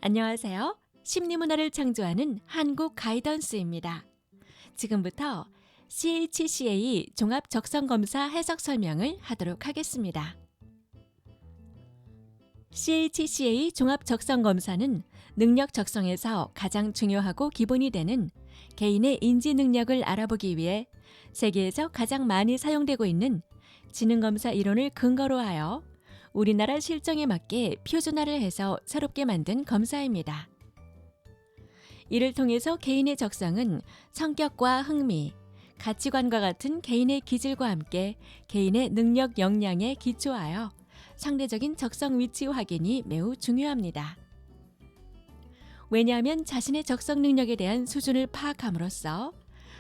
안녕하세요. 심리문화를 창조하는 한국 가이던스입니다. 지금부터 CHCA 종합적성검사 해석 설명을 하도록 하겠습니다. CHCA 종합적성검사는 능력 적성에서 가장 중요하고 기본이 되는 개인의 인지 능력을 알아보기 위해 세계에서 가장 많이 사용되고 있는 지능검사 이론을 근거로 하여 우리나라 실정에 맞게 표준화를 해서 새롭게 만든 검사입니다. 이를 통해서 개인의 적성은 성격과 흥미, 가치관과 같은 개인의 기질과 함께 개인의 능력 역량에 기초하여 상대적인 적성 위치 확인이 매우 중요합니다. 왜냐하면 자신의 적성 능력에 대한 수준을 파악함으로써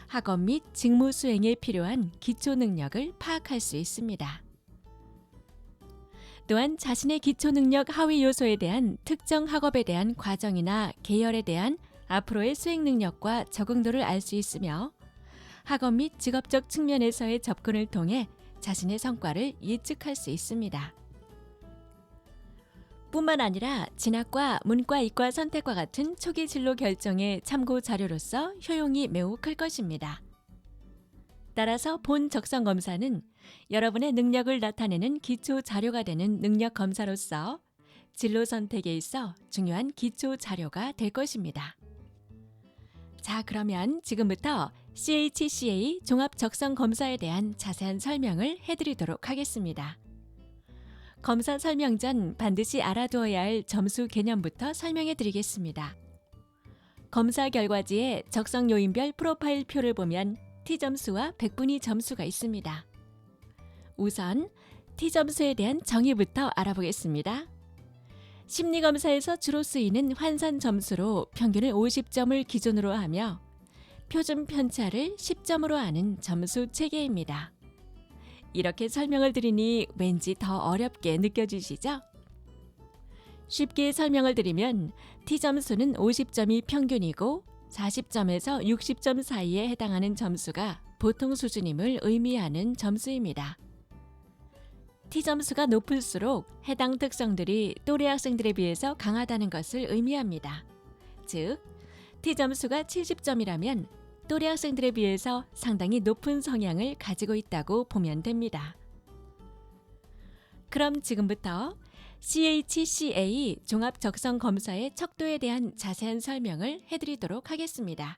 학업 및 직무 수행에 필요한 기초 능력을 파악할 수 있습니다. 또한 자신의 기초 능력 하위 요소에 대한 특정 학업에 대한 과정이나 계열에 대한 앞으로의 수행 능력과 적응도를 알 수 있으며 학업 및 직업적 측면에서의 접근을 통해 자신의 성과를 예측할 수 있습니다. 뿐만 아니라 진학과 문과, 이과 선택과 같은 초기 진로 결정의 참고 자료로서 효용이 매우 클 것입니다. 따라서 본 적성 검사는 여러분의 능력을 나타내는 기초 자료가 되는 능력 검사로서 진로 선택에 있어 중요한 기초 자료가 될 것입니다. 자, 그러면 지금부터 CHCA 종합 적성 검사에 대한 자세한 설명을 해드리도록 하겠습니다. 검사 설명 전 반드시 알아두어야 할 점수 개념부터 설명해 드리겠습니다. 검사 결과지에 적성 요인별 프로파일 표를 보면 T점수와 백분위 점수가 있습니다. 우선 T점수에 대한 정의부터 알아보겠습니다. 심리검사에서 주로 쓰이는 환산 점수로 평균을 50점을 기준으로 하며 표준 편차를 10점으로 하는 점수 체계입니다. 이렇게 설명을 드리니 왠지 더 어렵게 느껴지시죠? 쉽게 설명을 드리면 T점수는 50점이 평균이고 40점에서 60점 사이에 해당하는 점수가 보통 수준임을 의미하는 점수입니다. T점수가 높을수록 해당 특성들이 또래 학생들에 비해서 강하다는 것을 의미합니다. 즉, T점수가 70점이라면 또래 학생들에 비해서 상당히 높은 성향을 가지고 있다고 보면 됩니다. 그럼 지금부터 CHCA 종합적성검사의 척도에 대한 자세한 설명을 해드리도록 하겠습니다.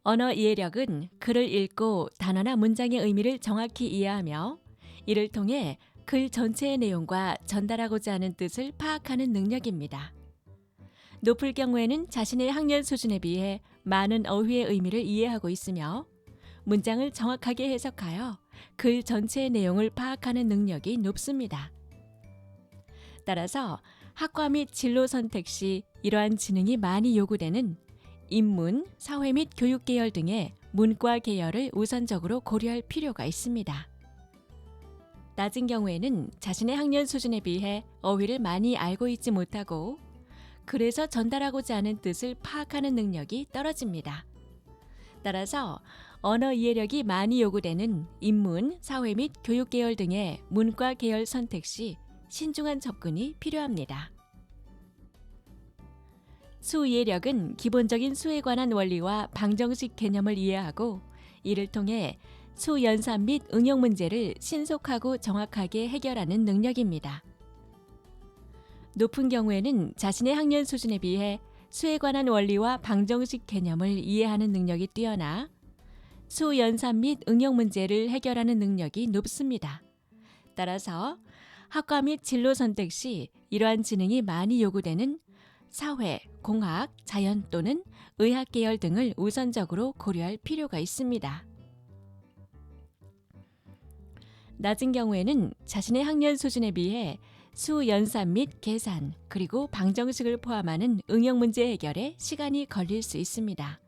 언어 이해력은 글을 읽고 단어나 문장의 의미를 정확히 이해하며 이를 통해 글 전체의 내용과 전달하고자 하는 뜻을 파악하는 능력입니다. 높을 경우에는 자신의 학년 수준에 비해 많은 어휘의 의미를 이해하고 있으며 문장을 정확하게 해석하여 글 전체의 내용을 파악하는 능력이 높습니다. 따라서 학과 및 진로 선택 시 이러한 지능이 많이 요구되는 인문, 사회 및 교육 계열 등의 문과 계열을 우선적으로 고려할 필요가 있습니다. 낮은 경우에는 자신의 학년 수준에 비해 어휘를 많이 알고 있지 못하고 그래서 전달하고자 하는 뜻을 파악하는 능력이 떨어집니다. 따라서 언어 이해력이 많이 요구되는 인문, 사회 및 교육 계열 등의 문과 계열 선택 시 신중한 접근이 필요합니다. 수 이해력은 기본적인 수에 관한 원리와 방정식 개념을 이해하고 이를 통해 수 연산 및 응용 문제를 신속하고 정확하게 해결하는 능력입니다. 높은 경우에는 자신의 학년 수준에 비해 수에 관한 원리와 방정식 개념을 이해하는 능력이 뛰어나 수 연산 및 응용 문제를 해결하는 능력이 높습니다. 따라서 학과 및 진로 선택 시 이러한 지능이 많이 요구되는 사회, 공학, 자연 또는 의학 계열 등을 우선적으로 고려할 필요가 있습니다. 낮은 경우에는 자신의 학년 수준에 비해 수 연산 및 계산, 그리고 방정식을 포함하는 응용 문제 해결에 시간이 걸릴 수 있습니다.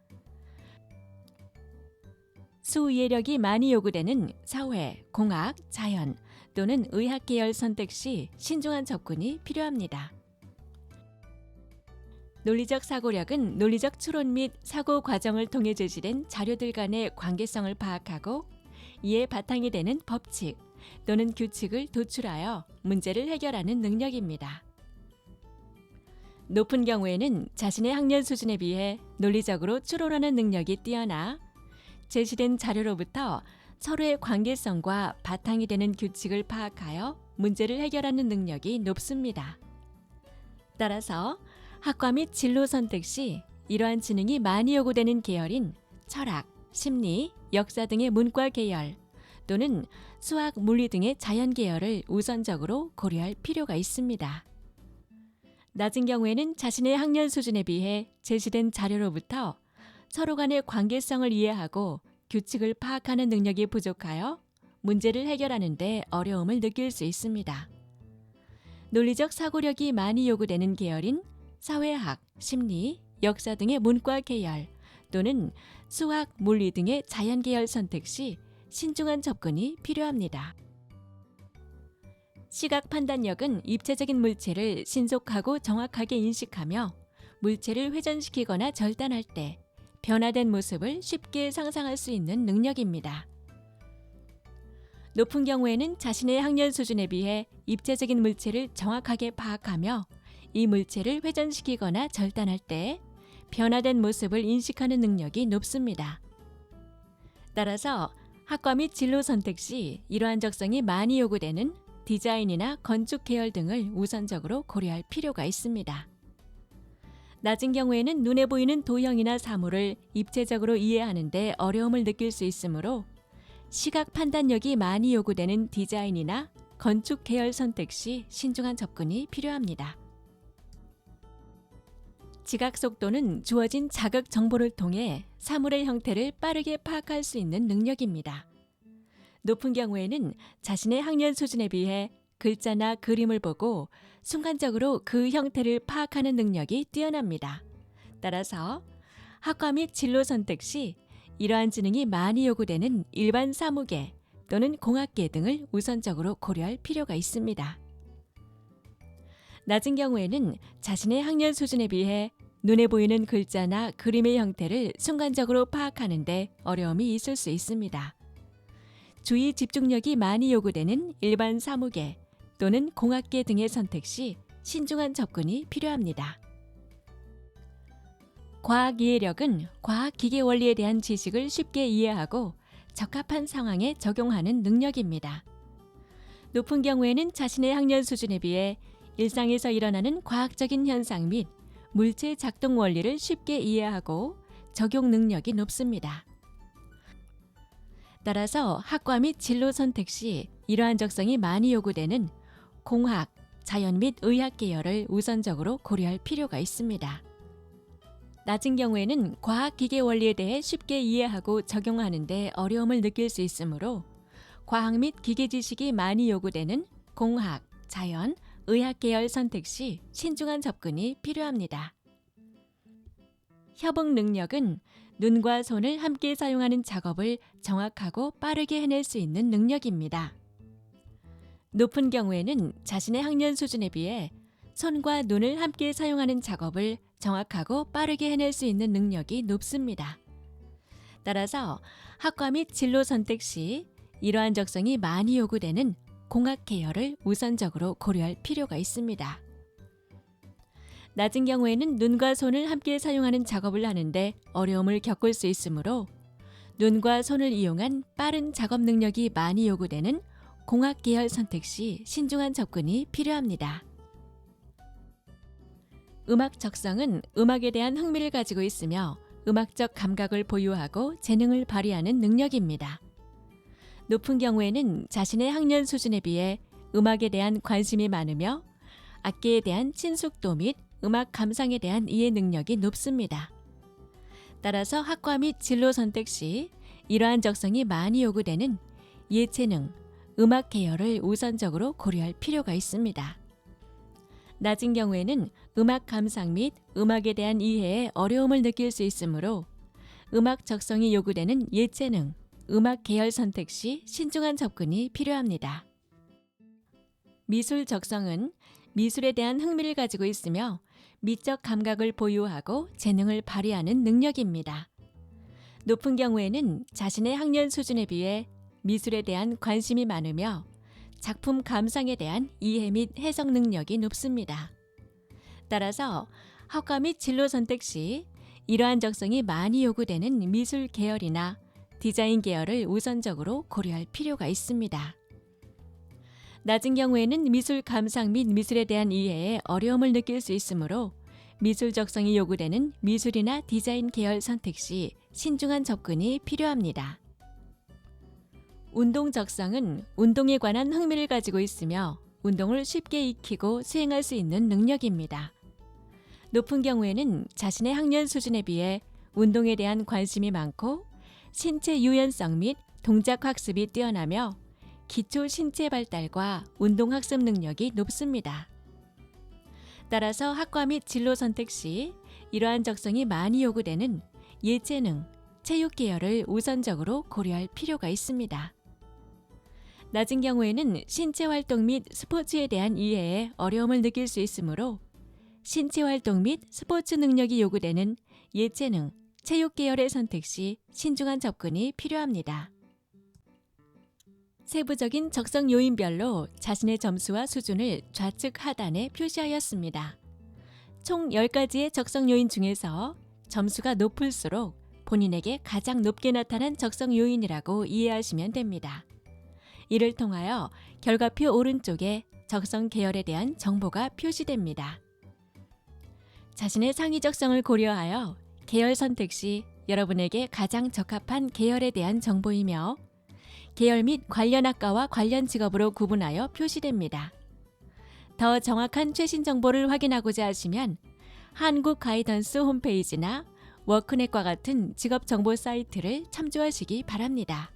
수 이해력이 많이 요구되는 사회, 공학, 자연 또는 의학 계열 선택 시 신중한 접근이 필요합니다. 논리적 사고력은 논리적 추론 및 사고 과정을 통해 제시된 자료들 간의 관계성을 파악하고 이에 바탕이 되는 법칙 또는 규칙을 도출하여 문제를 해결하는 능력입니다. 높은 경우에는 자신의 학년 수준에 비해 논리적으로 추론하는 능력이 뛰어나 제시된 자료로부터 서로의 관계성과 바탕이 되는 규칙을 파악하여 문제를 해결하는 능력이 높습니다. 따라서 학과 및 진로 선택 시 이러한 지능이 많이 요구되는 계열인 철학, 심리, 역사 등의 문과 계열 또는 수학, 물리 등의 자연 계열을 우선적으로 고려할 필요가 있습니다. 낮은 경우에는 자신의 학년 수준에 비해 제시된 자료로부터 서로 간의 관계성을 이해하고 규칙을 파악하는 능력이 부족하여 문제를 해결하는 데 어려움을 느낄 수 있습니다. 논리적 사고력이 많이 요구되는 계열인 사회학, 심리, 역사 등의 문과 계열 또는 수학, 물리 등의 자연 계열 선택 시 신중한 접근이 필요합니다. 시각 판단력은 입체적인 물체를 신속하고 정확하게 인식하며 물체를 회전시키거나 절단할 때 변화된 모습을 쉽게 상상할 수 있는 능력입니다. 높은 경우에는 자신의 학년 수준에 비해 입체적인 물체를 정확하게 파악하며 이 물체를 회전시키거나 절단할 때 변화된 모습을 인식하는 능력이 높습니다. 따라서 학과 및 진로 선택 시 이러한 적성이 많이 요구되는 디자인이나 건축 계열 등을 우선적으로 고려할 필요가 있습니다. 낮은 경우에는 눈에 보이는 도형이나 사물을 입체적으로 이해하는 데 어려움을 느낄 수 있으므로 시각 판단력이 많이 요구되는 디자인이나 건축 계열 선택 시 신중한 접근이 필요합니다. 지각 속도는 주어진 자극 정보를 통해 사물의 형태를 빠르게 파악할 수 있는 능력입니다. 높은 경우에는 자신의 학년 수준에 비해 글자나 그림을 보고 순간적으로 그 형태를 파악하는 능력이 뛰어납니다. 따라서 학과 및 진로 선택 시 이러한 지능이 많이 요구되는 일반 사무계 또는 공학계 등을 우선적으로 고려할 필요가 있습니다. 낮은 경우에는 자신의 학년 수준에 비해 눈에 보이는 글자나 그림의 형태를 순간적으로 파악하는 데 어려움이 있을 수 있습니다. 주의 집중력이 많이 요구되는 일반 사무계 또는 공학계 등의 선택 시 신중한 접근이 필요합니다. 과학 이해력은 과학 기계 원리에 대한 지식을 쉽게 이해하고 적합한 상황에 적용하는 능력입니다. 높은 경우에는 자신의 학년 수준에 비해 일상에서 일어나는 과학적인 현상 및 물체 작동 원리를 쉽게 이해하고 적용 능력이 높습니다. 따라서 학과 및 진로 선택 시 이러한 적성이 많이 요구되는 공학, 자연 및 의학 계열을 우선적으로 고려할 필요가 있습니다. 낮은 경우에는 과학 기계 원리에 대해 쉽게 이해하고 적용하는 데 어려움을 느낄 수 있으므로 과학 및 기계 지식이 많이 요구되는 공학, 자연, 의학 계열 선택 시 신중한 접근이 필요합니다. 협응 능력은 눈과 손을 함께 사용하는 작업을 정확하고 빠르게 해낼 수 있는 능력입니다. 높은 경우에는 자신의 학년 수준에 비해 손과 눈을 함께 사용하는 작업을 정확하고 빠르게 해낼 수 있는 능력이 높습니다. 따라서 학과 및 진로 선택 시 이러한 적성이 많이 요구되는 공학 계열을 우선적으로 고려할 필요가 있습니다. 낮은 경우에는 눈과 손을 함께 사용하는 작업을 하는데 어려움을 겪을 수 있으므로 눈과 손을 이용한 빠른 작업 능력이 많이 요구되는 공학 계열 선택 시 신중한 접근이 필요합니다. 음악 적성은 음악에 대한 흥미를 가지고 있으며 음악적 감각을 보유하고 재능을 발휘하는 능력입니다. 높은 경우에는 자신의 학년 수준에 비해 음악에 대한 관심이 많으며 악기에 대한 친숙도 및 음악 감상에 대한 이해 능력이 높습니다. 따라서 학과 및 진로 선택 시 이러한 적성이 많이 요구되는 예체능, 음악 계열을 우선적으로 고려할 필요가 있습니다. 낮은 경우에는 음악 감상 및 음악에 대한 이해에 어려움을 느낄 수 있으므로 음악 적성이 요구되는 예체능, 음악 계열 선택 시 신중한 접근이 필요합니다. 미술 적성은 미술에 대한 흥미를 가지고 있으며 미적 감각을 보유하고 재능을 발휘하는 능력입니다. 높은 경우에는 자신의 학년 수준에 비해 미술에 대한 관심이 많으며 작품 감상에 대한 이해 및 해석 능력이 높습니다. 따라서 학과 및 진로 선택 시 이러한 적성이 많이 요구되는 미술 계열이나 디자인 계열을 우선적으로 고려할 필요가 있습니다. 낮은 경우에는 미술 감상 및 미술에 대한 이해에 어려움을 느낄 수 있으므로 미술 적성이 요구되는 미술이나 디자인 계열 선택 시 신중한 접근이 필요합니다. 운동 적성은 운동에 관한 흥미를 가지고 있으며 운동을 쉽게 익히고 수행할 수 있는 능력입니다. 높은 경우에는 자신의 학년 수준에 비해 운동에 대한 관심이 많고 신체 유연성 및 동작 학습이 뛰어나며 기초 신체 발달과 운동 학습 능력이 높습니다. 따라서 학과 및 진로 선택 시 이러한 적성이 많이 요구되는 예체능, 체육 계열을 우선적으로 고려할 필요가 있습니다. 낮은 경우에는 신체 활동 및 스포츠에 대한 이해에 어려움을 느낄 수 있으므로 신체 활동 및 스포츠 능력이 요구되는 예체능, 체육 계열의 선택 시 신중한 접근이 필요합니다. 세부적인 적성 요인별로 자신의 점수와 수준을 좌측 하단에 표시하였습니다. 총 10가지의 적성 요인 중에서 점수가 높을수록 본인에게 가장 높게 나타난 적성 요인이라고 이해하시면 됩니다. 이를 통하여 결과표 오른쪽에 적성 계열에 대한 정보가 표시됩니다. 자신의 상위 적성을 고려하여 계열 선택 시 여러분에게 가장 적합한 계열에 대한 정보이며 계열 및 관련 학과와 관련 직업으로 구분하여 표시됩니다. 더 정확한 최신 정보를 확인하고자 하시면 한국 가이던스 홈페이지나 워크넷과 같은 직업 정보 사이트를 참조하시기 바랍니다.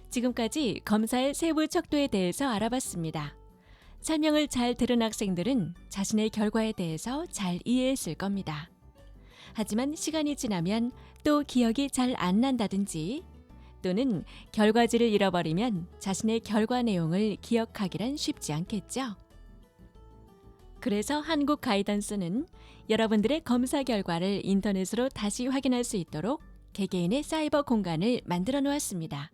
지금까지 검사의 세부 척도에 대해서 알아봤습니다. 설명을 잘 들은 학생들은 자신의 결과에 대해서 잘 이해했을 겁니다. 하지만 시간이 지나면 또 기억이 잘 안 난다든지 또는 결과지를 잃어버리면 자신의 결과 내용을 기억하기란 쉽지 않겠죠. 그래서 한국 가이던스는 여러분들의 검사 결과를 인터넷으로 다시 확인할 수 있도록 개개인의 사이버 공간을 만들어 놓았습니다.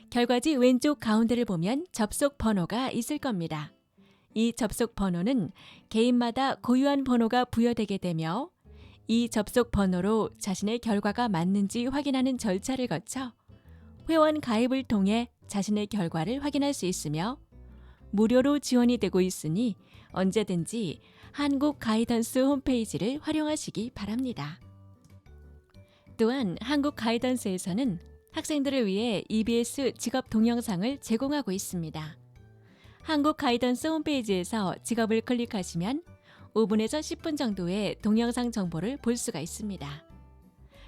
결과지 왼쪽 가운데를 보면 접속 번호가 있을 겁니다. 이 접속 번호는 개인마다 고유한 번호가 부여되게 되며 이 접속 번호로 자신의 결과가 맞는지 확인하는 절차를 거쳐 회원 가입을 통해 자신의 결과를 확인할 수 있으며 무료로 지원이 되고 있으니 언제든지 한국 가이던스 홈페이지를 활용하시기 바랍니다. 또한 한국 가이던스에서는 학생들을 위해 EBS 직업 동영상을 제공하고 있습니다. 한국 가이던스 홈페이지에서 직업을 클릭하시면 5분에서 10분 정도의 동영상 정보를 볼 수가 있습니다.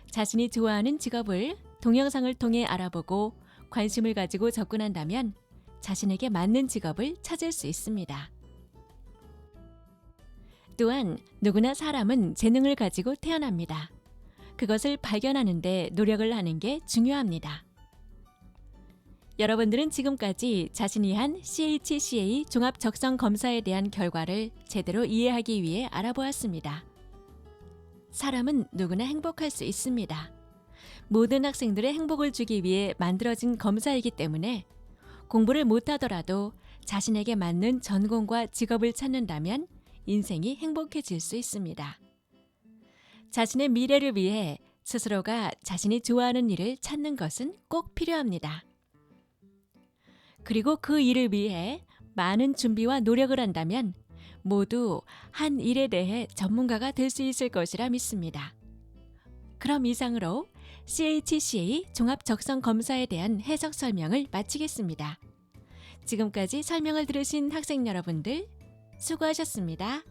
자신이 좋아하는 직업을 동영상을 통해 알아보고 관심을 가지고 접근한다면 자신에게 맞는 직업을 찾을 수 있습니다. 또한 누구나 사람은 재능을 가지고 태어납니다. 그것을 발견하는 데 노력을 하는 게 중요합니다. 여러분들은 지금까지 자신이 한 CHCA 종합 적성 검사에 대한 결과를 제대로 이해하기 위해 알아보았습니다. 사람은 누구나 행복할 수 있습니다. 모든 학생들의 행복을 주기 위해 만들어진 검사이기 때문에 공부를 못하더라도 자신에게 맞는 전공과 직업을 찾는다면 인생이 행복해질 수 있습니다. 자신의 미래를 위해 스스로가 자신이 좋아하는 일을 찾는 것은 꼭 필요합니다. 그리고 그 일을 위해 많은 준비와 노력을 한다면 모두 한 일에 대해 전문가가 될 수 있을 것이라 믿습니다. 그럼 이상으로 CHCA 종합 적성 검사에 대한 해석 설명을 마치겠습니다. 지금까지 설명을 들으신 학생 여러분들 수고하셨습니다.